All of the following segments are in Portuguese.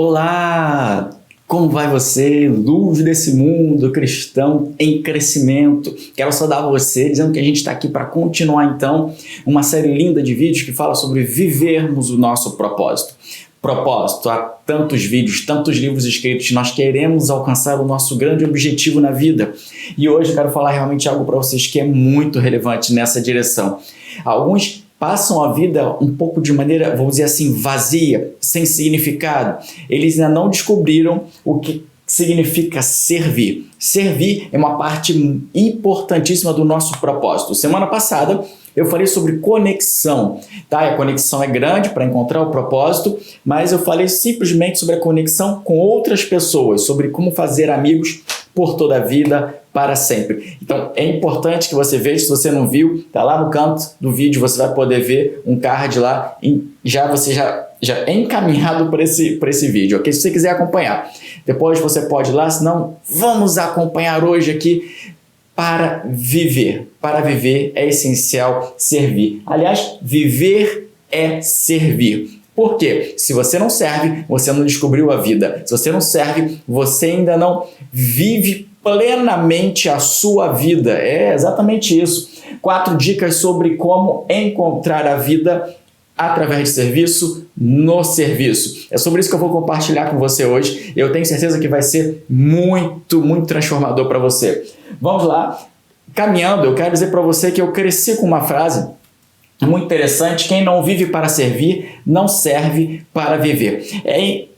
Olá! Como vai você? Luz desse mundo, cristão em crescimento. Quero saudar você dizendo que a gente está aqui para continuar então uma série linda de vídeos que fala sobre vivermos o nosso propósito. Propósito, há tantos vídeos, tantos livros escritos, nós queremos alcançar o nosso grande objetivo na vida. E hoje eu quero falar realmente algo para vocês que é muito relevante nessa direção. Alguns passam a vida um pouco de maneira, vamos dizer assim, vazia, sem significado. Eles ainda não descobriram o que significa servir. Servir é uma parte importantíssima do nosso propósito. Semana passada eu falei sobre conexão, tá? A conexão é grande para encontrar o propósito, mas eu falei simplesmente sobre a conexão com outras pessoas, sobre como fazer amigos por toda a vida, para sempre. Então é importante que você veja, se você não viu, tá lá no canto do vídeo, você vai poder ver um card lá, você já é encaminhado para esse vídeo, ok? Se você quiser acompanhar, depois você pode ir lá, senão vamos acompanhar hoje aqui. Para viver é essencial servir. Aliás, viver é servir. Por quê? Se você não serve, você não descobriu a vida. Se você não serve, você ainda não vive plenamente a sua vida. É exatamente isso. 4 dicas sobre como encontrar a vida através de serviço, no serviço. É sobre isso que eu vou compartilhar com você hoje. Eu tenho certeza que vai ser muito transformador para você. Vamos lá. Caminhando, eu quero dizer para você que eu cresci com uma frase muito interessante: quem não vive para servir, não serve para viver.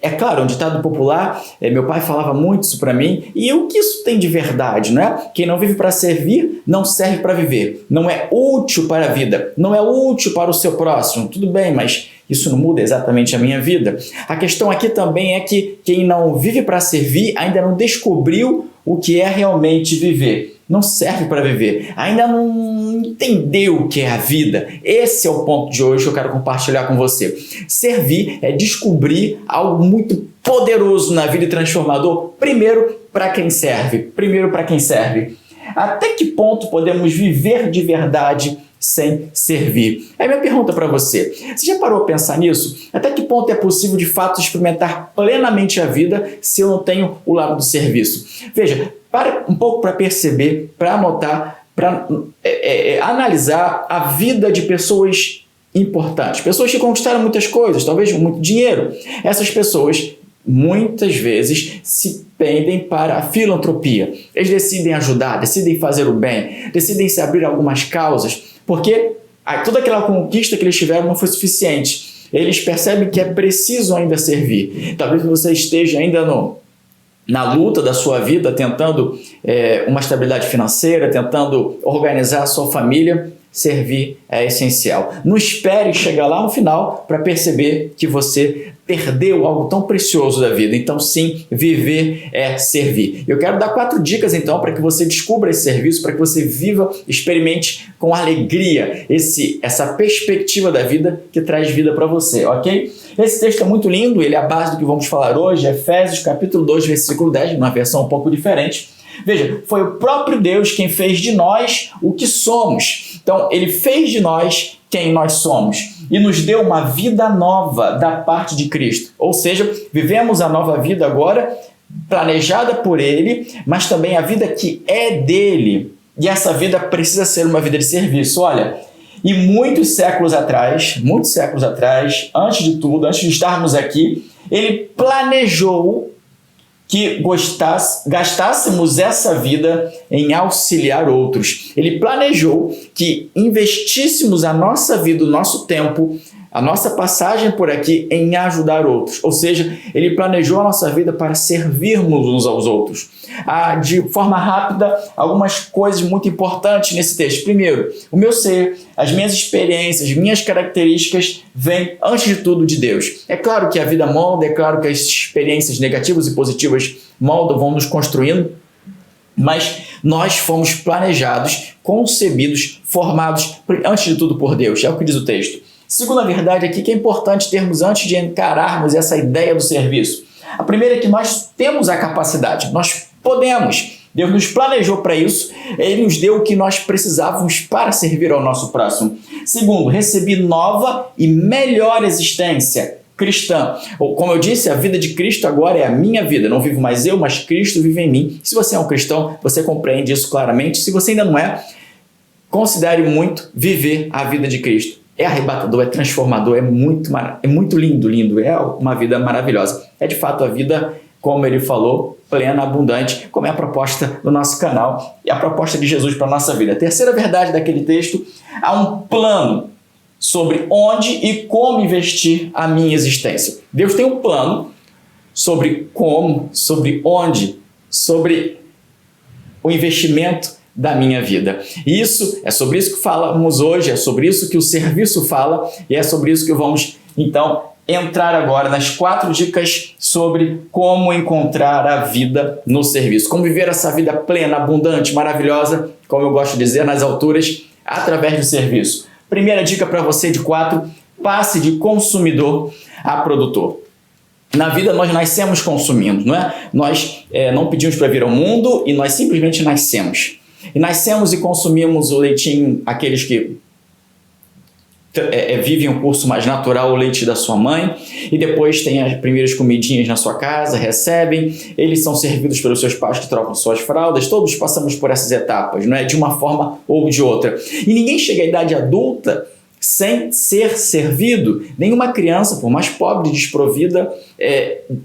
É claro, um ditado popular, meu pai falava muito isso para mim, e o que isso tem de verdade, né? Quem não vive para servir, não serve para viver. Não é útil para a vida, não é útil para o seu próximo. Tudo bem, mas isso não muda exatamente a minha vida. A questão aqui também é que quem não vive para servir ainda não descobriu o que é realmente viver. Não serve para viver, ainda não entendeu o que é a vida. Esse é o ponto de hoje que eu quero compartilhar com você. Servir é descobrir algo muito poderoso na vida e transformador, primeiro para quem serve. Até que ponto podemos viver de verdade sem servir? É a minha pergunta para você. Você já parou a pensar nisso? Até que ponto é possível de fato experimentar plenamente a vida se eu não tenho o lado do serviço? Veja, para um pouco para perceber, para anotar, para analisar a vida de pessoas importantes. Pessoas que conquistaram muitas coisas, talvez muito dinheiro. Essas pessoas muitas vezes se pendem para a filantropia. Eles decidem ajudar, decidem fazer o bem, decidem se abrir a algumas causas, porque toda aquela conquista que eles tiveram não foi suficiente. Eles percebem que é preciso ainda servir. Talvez você esteja ainda na luta da sua vida, tentando uma estabilidade financeira, tentando organizar a sua família. Servir é essencial. Não espere chegar lá no final para perceber que você perdeu algo tão precioso da vida. Então sim, viver é servir. Eu quero dar 4 dicas então para que você descubra esse serviço, para que você viva, experimente com alegria essa perspectiva da vida que traz vida para você, ok? Esse texto é muito lindo, ele é a base do que vamos falar hoje, Efésios capítulo 2, versículo 10, uma versão um pouco diferente. Veja, foi o próprio Deus quem fez de nós o que somos. Então, ele fez de nós quem nós somos e nos deu uma vida nova da parte de Cristo. Ou seja, vivemos a nova vida agora, planejada por Ele, mas também a vida que é dele. E essa vida precisa ser uma vida de serviço. Olha, e muitos séculos atrás, antes de tudo, antes de estarmos aqui, ele planejou que gastássemos essa vida em auxiliar outros. Ele planejou que investíssemos a nossa vida, o nosso tempo, a nossa passagem por aqui em ajudar outros. Ou seja, ele planejou a nossa vida para servirmos uns aos outros. De forma rápida, algumas coisas muito importantes nesse texto. Primeiro, o meu ser, as minhas experiências, minhas características vêm, antes de tudo, de Deus. É claro que a vida molda, é claro que as experiências negativas e positivas moldam, vão nos construindo, mas nós fomos planejados, concebidos, formados, antes de tudo, por Deus. É o que diz o texto. Segunda verdade aqui que é importante termos antes de encararmos essa ideia do serviço. A primeira é que nós temos a capacidade, nós podemos. Deus nos planejou para isso, Ele nos deu o que nós precisávamos para servir ao nosso próximo. Segundo, recebi nova e melhor existência. cristã. Ou, como eu disse, a vida de Cristo agora é a minha vida. Não vivo mais eu, mas Cristo vive em mim. Se você é um cristão, você compreende isso claramente. Se você ainda não é, considere muito viver a vida de Cristo. É arrebatador, é transformador, é muito lindo, é uma vida maravilhosa. É de fato a vida, como ele falou, plena, abundante, como é a proposta do nosso canal e a proposta de Jesus para a nossa vida. A terceira verdade daquele texto: há um plano sobre onde e como investir a minha existência. Deus tem um plano sobre como, sobre onde, sobre o investimento da minha vida. Isso é sobre isso que falamos hoje, é sobre isso que o serviço fala e é sobre isso que vamos então entrar agora nas 4 dicas sobre como encontrar a vida no serviço, como viver essa vida plena, abundante, maravilhosa, como eu gosto de dizer, nas alturas, através do serviço. Primeira dica para você de 4: passe de consumidor a produtor. Na vida nós nascemos consumindo, não é? Nós não pedimos para vir ao mundo e nós simplesmente nascemos. E nascemos e consumimos o leitinho, aqueles que vivem um curso mais natural, o leite da sua mãe, e depois tem as primeiras comidinhas na sua casa, recebem, eles são servidos pelos seus pais que trocam suas fraldas, todos passamos por essas etapas, não é? De uma forma ou de outra. E ninguém chega à idade adulta sem ser servido. Nenhuma criança, por mais pobre e desprovida,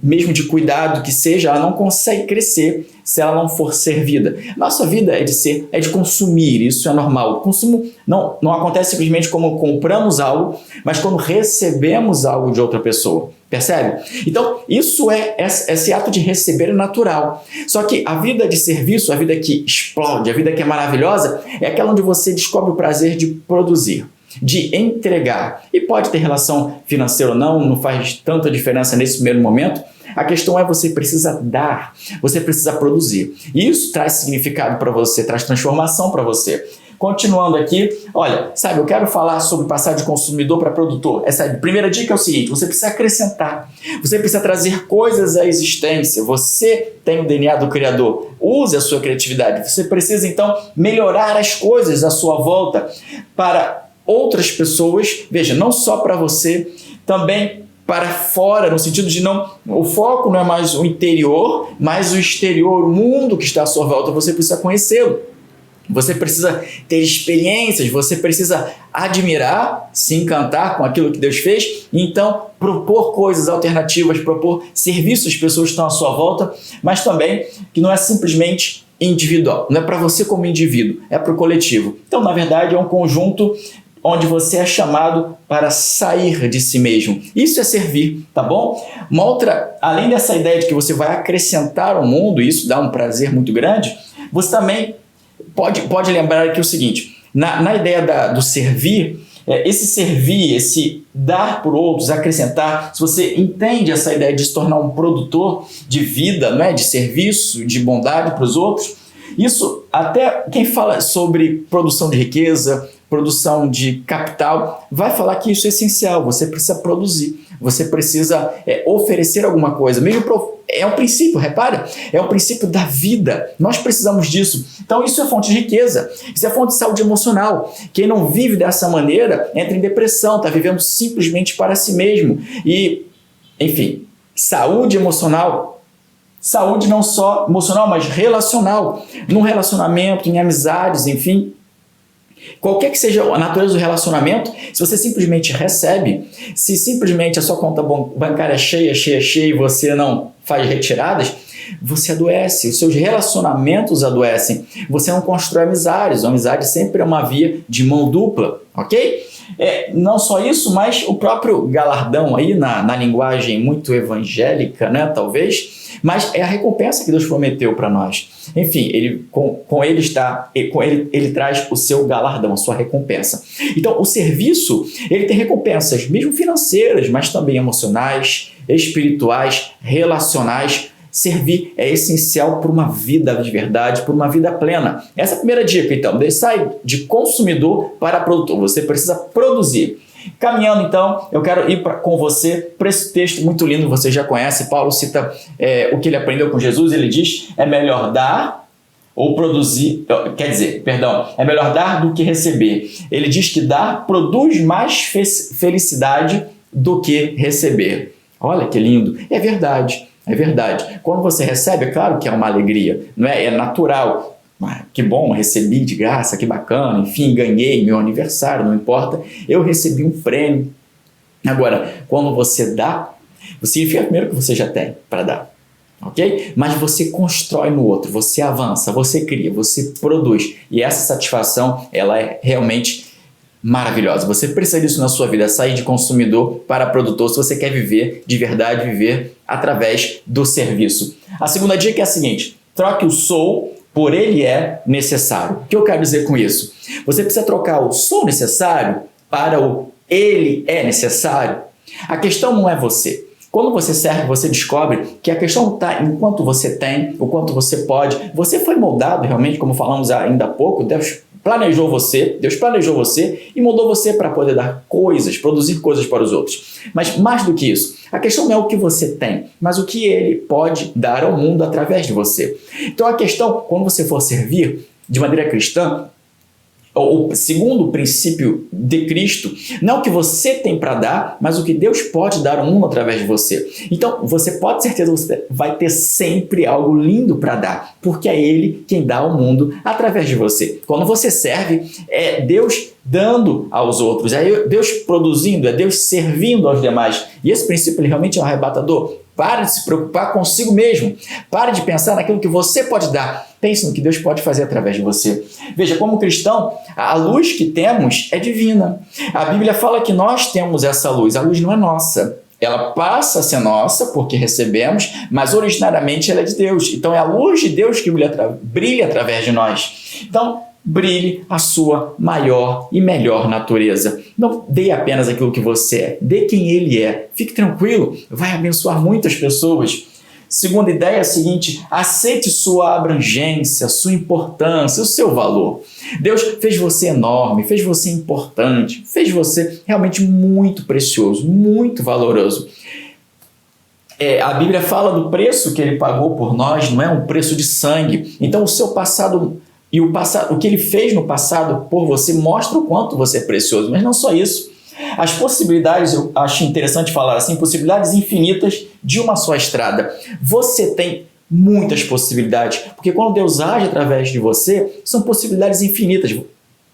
mesmo de cuidado que seja, ela não consegue crescer se ela não for servida. Nossa vida é de consumir, isso é normal. O consumo não acontece simplesmente como compramos algo, mas quando recebemos algo de outra pessoa. Percebe? Então, esse ato de receber é natural. Só que a vida de serviço, a vida que explode, a vida que é maravilhosa, é aquela onde você descobre o prazer de produzir, de entregar. E pode ter relação financeira ou não faz tanta diferença nesse primeiro momento. A questão é: você precisa dar, você precisa produzir. E isso traz significado para você, traz transformação para você. Continuando aqui, olha, eu quero falar sobre passar de consumidor para produtor. Essa primeira dica é o seguinte: você precisa acrescentar, você precisa trazer coisas à existência. Você tem o DNA do Criador, use a sua criatividade. Você precisa então melhorar as coisas à sua volta para outras pessoas, veja, não só para você, também para fora, no sentido de o foco não é mais o interior, mas o exterior, o mundo que está à sua volta, você precisa conhecê-lo. Você precisa ter experiências, você precisa admirar, se encantar com aquilo que Deus fez, e então propor coisas alternativas, propor serviços às pessoas que estão à sua volta, mas também que não é simplesmente individual, não é para você como indivíduo, é para o coletivo. Então, na verdade, é um conjunto onde você é chamado para sair de si mesmo. Isso é servir, tá bom? Uma outra, além dessa ideia de que você vai acrescentar ao mundo, e isso dá um prazer muito grande, você também pode lembrar aqui o seguinte: na ideia do servir, esse servir, esse dar por outros, acrescentar, se você entende essa ideia de se tornar um produtor de vida, não é? De serviço, de bondade para os outros, isso até quem fala sobre produção de riqueza, produção de capital, vai falar que isso é essencial. Você precisa produzir, você precisa oferecer alguma coisa, é um princípio, repara, é um princípio da vida, nós precisamos disso. Então isso é fonte de riqueza, isso é fonte de saúde emocional. Quem não vive dessa maneira entra em depressão, está vivendo simplesmente para si mesmo. E, enfim, saúde emocional, saúde não só emocional, mas relacional, num relacionamento, em amizades, enfim, qualquer que seja a natureza do relacionamento, se você simplesmente recebe, se simplesmente a sua conta bancária é cheia e você não faz retiradas, você adoece, os seus relacionamentos adoecem, você não constrói amizades. A amizade sempre é uma via de mão dupla, ok? Não só isso, mas o próprio galardão aí na linguagem muito evangélica, né, talvez, mas é a recompensa que Deus prometeu para nós. Enfim, ele traz o seu galardão, a sua recompensa. Então, o serviço, ele tem recompensas, mesmo financeiras, mas também emocionais, espirituais, relacionais. Servir é essencial para uma vida de verdade, para uma vida plena. Essa é a primeira dica, então. Sai de consumidor para produtor. Você precisa produzir. Caminhando, então, eu quero ir com você para esse texto muito lindo que você já conhece. Paulo cita o que ele aprendeu com Jesus. Ele diz: é melhor dar ou produzir, é melhor dar do que receber. Ele diz que dar produz mais felicidade do que receber. Olha que lindo. É verdade, é verdade. Quando você recebe, é claro que é uma alegria, não é? É natural. Ah, que bom, recebi de graça, que bacana, enfim, ganhei meu aniversário, não importa. Eu recebi um prêmio. Agora, quando você dá, significa primeiro que você já tem para dar. Ok? Mas você constrói no outro, você avança, você cria, você produz. E essa satisfação, ela é realmente maravilhosa. Você precisa disso na sua vida, sair de consumidor para produtor, se você quer viver de verdade, viver através do serviço. A segunda dica é a seguinte: troque o sou por ele é necessário. O que eu quero dizer com isso? Você precisa trocar o sou necessário para o ele é necessário. A questão não é você. Quando você serve, você descobre que a questão está em quanto você tem, o quanto você pode. Você foi moldado realmente, como falamos ainda há pouco. Deus planejou você e moldou você para poder dar coisas, produzir coisas para os outros. Mas mais do que isso, a questão não é o que você tem, mas o que ele pode dar ao mundo através de você. Então a questão, quando você for servir de maneira cristã, o segundo princípio de Cristo, não o que você tem para dar, mas o que Deus pode dar ao mundo através de você. Então, você pode ter certeza que você vai ter sempre algo lindo para dar, porque é Ele quem dá ao mundo através de você. Quando você serve, é Deus dando aos outros, é Deus produzindo, é Deus servindo aos demais. E esse princípio ele realmente é um arrebatador. Pare de se preocupar consigo mesmo. Pare de pensar naquilo que você pode dar. Pense no que Deus pode fazer através de você. Veja, como cristão, a luz que temos é divina. A Bíblia fala que nós temos essa luz. A luz não é nossa. Ela passa a ser nossa porque recebemos, mas originariamente ela é de Deus. Então é a luz de Deus que brilha através de nós. Então, brilhe a sua maior e melhor natureza. Não dê apenas aquilo que você é, dê quem Ele é. Fique tranquilo, vai abençoar muitas pessoas. Segunda ideia é a seguinte: aceite sua abrangência, sua importância, o seu valor. Deus fez você enorme, fez você importante, fez você realmente muito precioso, muito valoroso. A Bíblia fala do preço que Ele pagou por nós, não é um preço de sangue. Então o seu passado e o que Ele fez no passado por você mostra o quanto você é precioso. Mas não só isso. As possibilidades, eu acho interessante falar assim, possibilidades infinitas de uma só estrada. Você tem muitas possibilidades, porque quando Deus age através de você, são possibilidades infinitas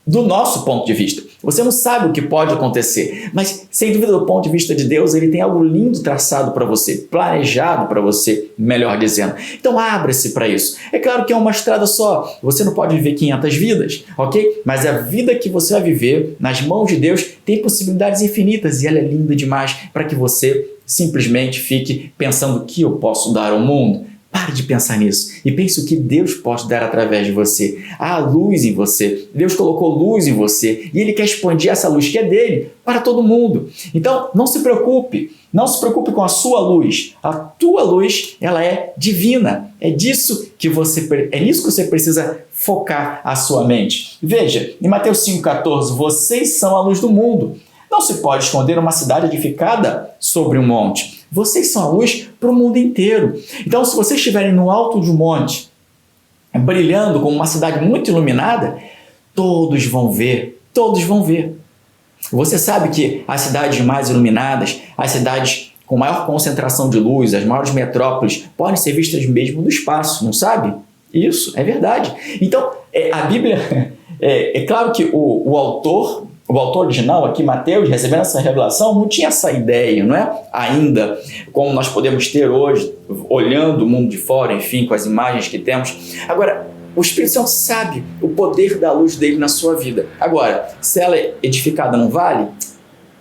do nosso ponto de vista. Você não sabe o que pode acontecer, mas sem dúvida do ponto de vista de Deus, Ele tem algo lindo traçado para você, planejado para você, melhor dizendo. Então abra-se para isso. É claro que é uma estrada só, você não pode viver 500 vidas, ok? Mas a vida que você vai viver nas mãos de Deus tem possibilidades infinitas e ela é linda demais para que você simplesmente fique pensando o que eu posso dar ao mundo. Pare de pensar nisso e pense o que Deus pode dar através de você. Há luz em você. Deus colocou luz em você e Ele quer expandir essa luz que é dele para todo mundo. Então, não se preocupe. Não se preocupe com a sua luz. A tua luz, ela é divina. É nisso que você precisa focar a sua mente. Veja, em Mateus 5,14, vocês são a luz do mundo. Não se pode esconder uma cidade edificada sobre um monte. Vocês são a luz para o mundo inteiro. Então, se vocês estiverem no alto de um monte, brilhando como uma cidade muito iluminada, todos vão ver, todos vão ver. Você sabe que as cidades mais iluminadas, as cidades com maior concentração de luz, as maiores metrópoles, podem ser vistas mesmo do espaço, não sabe? Isso, é verdade. Então, a Bíblia, é claro que o autor original aqui, Mateus, recebendo essa revelação, não tinha essa ideia, não é? Ainda, como nós podemos ter hoje, olhando o mundo de fora, enfim, com as imagens que temos. Agora, o Espírito Santo sabe o poder da luz dele na sua vida. Agora, se ela é edificada num vale,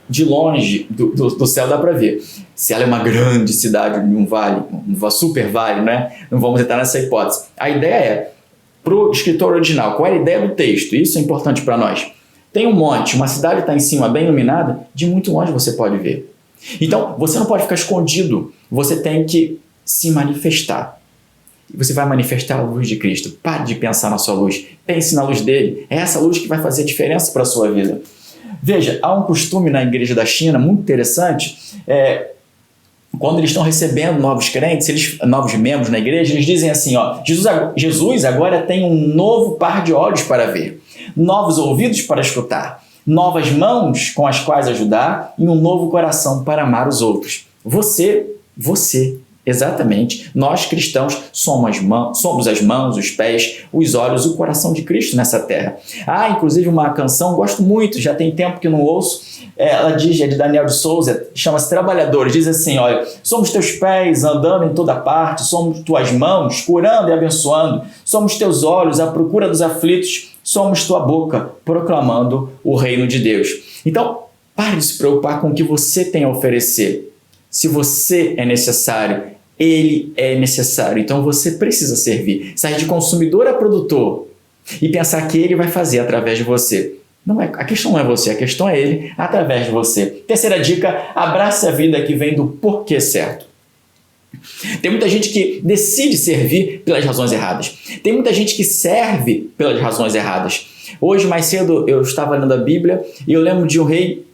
de longe do céu dá para ver. Se ela é uma grande cidade, um vale, um super vale, né? Não vamos entrar nessa hipótese. A ideia é, para o escritor original, qual é a ideia do texto? Isso é importante para nós. Tem um monte, uma cidade está em cima, bem iluminada, de muito longe você pode ver. Então, você não pode ficar escondido, você tem que se manifestar. Você vai manifestar a luz de Cristo. Pare de pensar na sua luz, pense na luz dele. É essa luz que vai fazer a diferença para a sua vida. Veja, há um costume na igreja da China muito interessante, quando eles estão recebendo novos crentes, novos membros na igreja, eles dizem assim, Jesus agora tem um novo par de olhos para ver, novos ouvidos para escutar, novas mãos com as quais ajudar e um novo coração para amar os outros. Você, exatamente, nós cristãos somos as mãos, os pés, os olhos, o coração de Cristo nessa terra. Inclusive uma canção, gosto muito, já tem tempo que não ouço, ela diz, é de Daniel de Souza, chama-se Trabalhadores, diz assim, olha, somos teus pés andando em toda parte, somos tuas mãos curando e abençoando, somos teus olhos à procura dos aflitos, somos tua boca proclamando o reino de Deus. Então, pare de se preocupar com o que você tem a oferecer. Se você é necessário, ele é necessário. Então você precisa servir. Sair de consumidor a produtor e pensar que ele vai fazer através de você. A questão não é você, a questão é ele através de você. Terceira dica, abrace a vida que vem do porquê certo. Tem muita gente que decide servir pelas razões erradas. Tem muita gente que serve pelas razões erradas. Hoje, mais cedo, eu estava lendo a Bíblia e eu lembro de um rei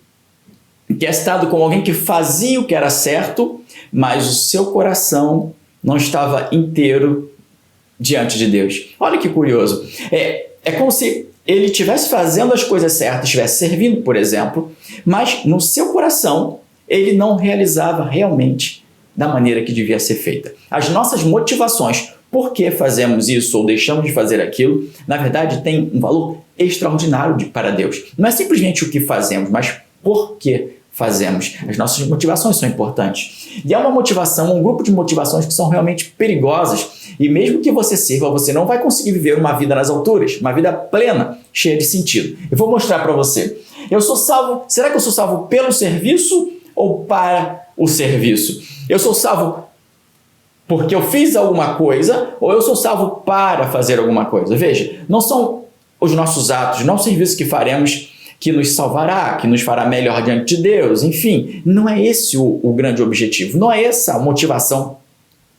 que é citado como alguém que fazia o que era certo, mas o seu coração não estava inteiro diante de Deus. Olha que curioso. É como se ele estivesse fazendo as coisas certas, estivesse servindo, por exemplo, mas no seu coração ele não realizava realmente da maneira que devia ser feita. As nossas motivações, por que fazemos isso ou deixamos de fazer aquilo, na verdade tem um valor extraordinário para Deus. Não é simplesmente o que fazemos, mas por que fazemos. As nossas motivações são importantes. E é uma motivação, um grupo de motivações que são realmente perigosas. E mesmo que você sirva, você não vai conseguir viver uma vida nas alturas, uma vida plena, cheia de sentido. Eu vou mostrar para você. Eu sou salvo, será que eu sou salvo pelo serviço ou para o serviço? Eu sou salvo porque eu fiz alguma coisa ou eu sou salvo para fazer alguma coisa? Veja, não são os nossos atos, não o serviço que faremos que nos salvará, que nos fará melhor diante de Deus, enfim, não é esse o grande objetivo, não é essa a motivação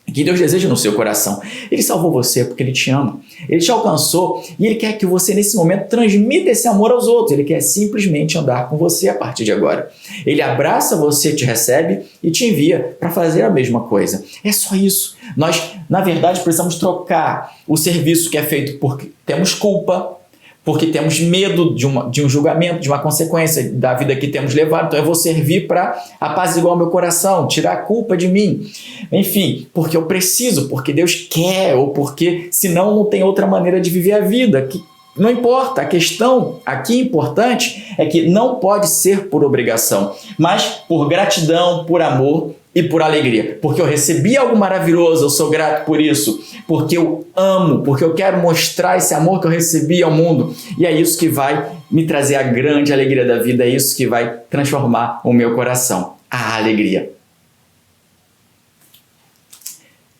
que Deus deseja no seu coração. Ele salvou você porque Ele te ama, Ele te alcançou e Ele quer que você nesse momento transmita esse amor aos outros, Ele quer simplesmente andar com você a partir de agora. Ele abraça você, te recebe e te envia para fazer a mesma coisa. É só isso. Nós, na verdade, precisamos trocar o serviço que é feito porque temos culpa, porque temos medo de um julgamento, de uma consequência da vida que temos levado. Então eu vou servir para apaziguar o meu coração, tirar a culpa de mim. Enfim, porque eu preciso, porque Deus quer, ou porque senão não tem outra maneira de viver a vida. Não importa, a questão aqui importante é que não pode ser por obrigação, mas por gratidão, por amor e por alegria. Porque eu recebi algo maravilhoso, eu sou grato por isso, porque eu amo, porque eu quero mostrar esse amor que eu recebi ao mundo. E é isso que vai me trazer a grande alegria da vida, é isso que vai transformar o meu coração, a alegria.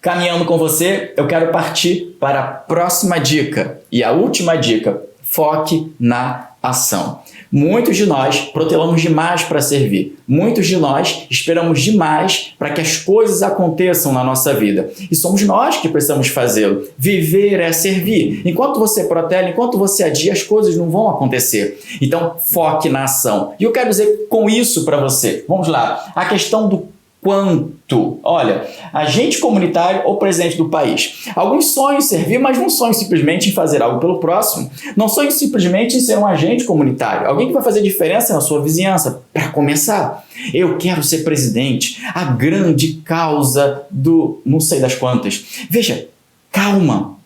Caminhando com você, eu quero partir para a próxima dica. E a última dica, foque na ação. Muitos de nós protelamos demais para servir. Muitos de nós esperamos demais para que as coisas aconteçam na nossa vida. E somos nós que precisamos fazê-lo. Viver é servir. Enquanto você protela, enquanto você adia, as coisas não vão acontecer. Então, foque na ação. E eu quero dizer com isso para você. Vamos lá. A questão do quanto. Olha, agente comunitário ou presidente do país. Alguns sonham em servir, mas não sonham simplesmente em fazer algo pelo próximo. Não sonham simplesmente em ser um agente comunitário. Alguém que vai fazer diferença na sua vizinhança. Para começar, eu quero ser presidente. A grande causa do não sei das quantas. Veja, calma.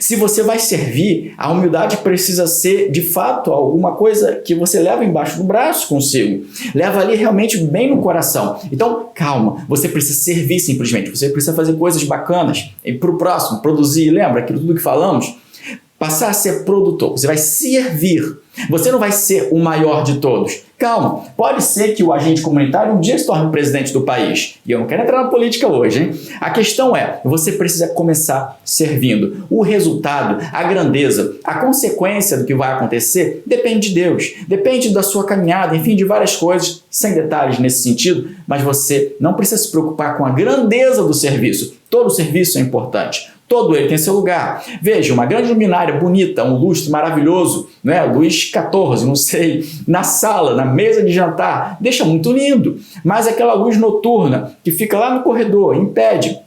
Se você vai servir, a humildade precisa ser, de fato, alguma coisa que você leva embaixo do braço consigo. Leva ali realmente bem no coração. Então, calma. Você precisa servir simplesmente. Você precisa fazer coisas bacanas para o próximo, produzir. Lembra aquilo tudo que falamos? Passar a ser produtor. Você vai servir. Você não vai ser o maior de todos. Calma, pode ser que o agente comunitário um dia se torne o presidente do país. E eu não quero entrar na política hoje, hein? A questão é, você precisa começar servindo. O resultado, a grandeza, a consequência do que vai acontecer depende de Deus. Depende da sua caminhada, enfim, de várias coisas, sem detalhes nesse sentido, mas você não precisa se preocupar com a grandeza do serviço. Todo serviço é importante. Todo ele tem seu lugar. Veja, uma grande luminária bonita, um lustre maravilhoso, né? Luz 14, não sei, na sala, na mesa de jantar, deixa muito lindo. Mas aquela luz noturna que fica lá no corredor, impede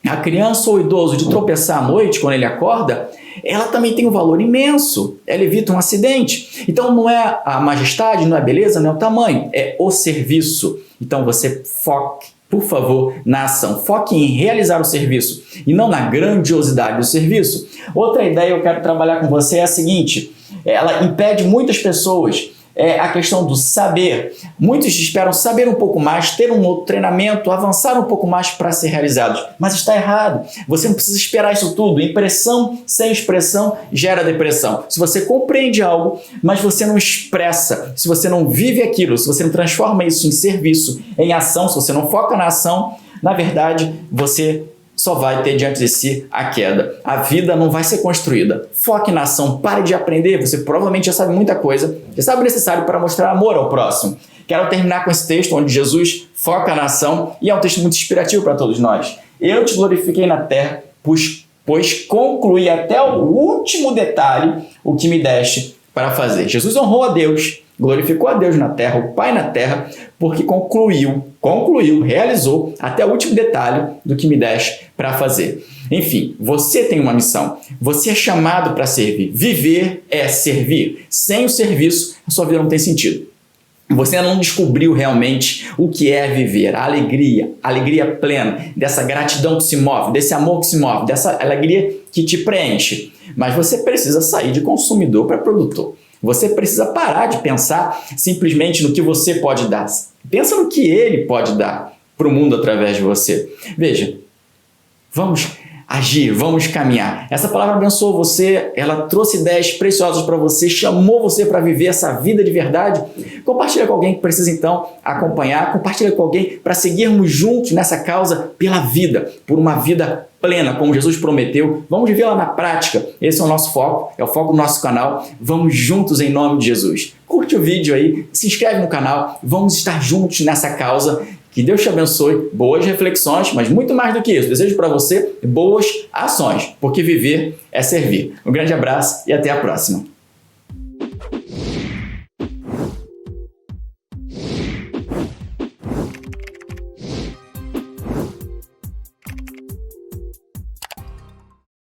a criança ou o idoso de tropeçar à noite quando ele acorda, ela também tem um valor imenso, ela evita um acidente. Então não é a majestade, não é a beleza, não é o tamanho, é o serviço. Então você foque, por favor, na ação. Foque em realizar o serviço e não na grandiosidade do serviço. Outra ideia que eu quero trabalhar com você é a seguinte, ela impede muitas pessoas, a questão do saber. Muitos esperam saber um pouco mais, ter um outro treinamento, avançar um pouco mais para ser realizados. Mas está errado. Você não precisa esperar isso tudo. Impressão sem expressão gera depressão. Se você compreende algo, mas você não expressa, se você não vive aquilo, se você não transforma isso em serviço, em ação, se você não foca na ação, na verdade, você só vai ter diante de si a queda. A vida não vai ser construída. Foque na ação, pare de aprender. Você provavelmente já sabe muita coisa, já sabe o necessário para mostrar amor ao próximo. Quero terminar com esse texto onde Jesus foca na ação e é um texto muito inspirativo para todos nós. Eu te glorifiquei na terra, pois concluí até o último detalhe o que me deste para fazer. Jesus honrou a Deus, glorificou a Deus na terra, o Pai na terra, porque concluiu, realizou até o último detalhe do que me deste para fazer. Enfim, você tem uma missão, você é chamado para servir. Viver é servir. Sem o serviço, a sua vida não tem sentido. Você ainda não descobriu realmente o que é viver, a alegria plena, dessa gratidão que se move, desse amor que se move, dessa alegria que te preenche. Mas você precisa sair de consumidor para produtor. Você precisa parar de pensar simplesmente no que você pode dar. Pensa no que ele pode dar para o mundo através de você. Veja, vamos agir, vamos caminhar. Essa palavra abençoou você, ela trouxe ideias preciosas para você, chamou você para viver essa vida de verdade. Compartilha com alguém que precisa então acompanhar, compartilha com alguém para seguirmos juntos nessa causa pela vida, por uma vida plena, como Jesus prometeu. Vamos viver lá na prática. Esse é o nosso foco, é o foco do nosso canal. Vamos juntos em nome de Jesus. Curte o vídeo aí, se inscreve no canal, vamos estar juntos nessa causa. Que Deus te abençoe, boas reflexões, mas muito mais do que isso, desejo para você boas ações, porque viver é servir. Um grande abraço e até a próxima.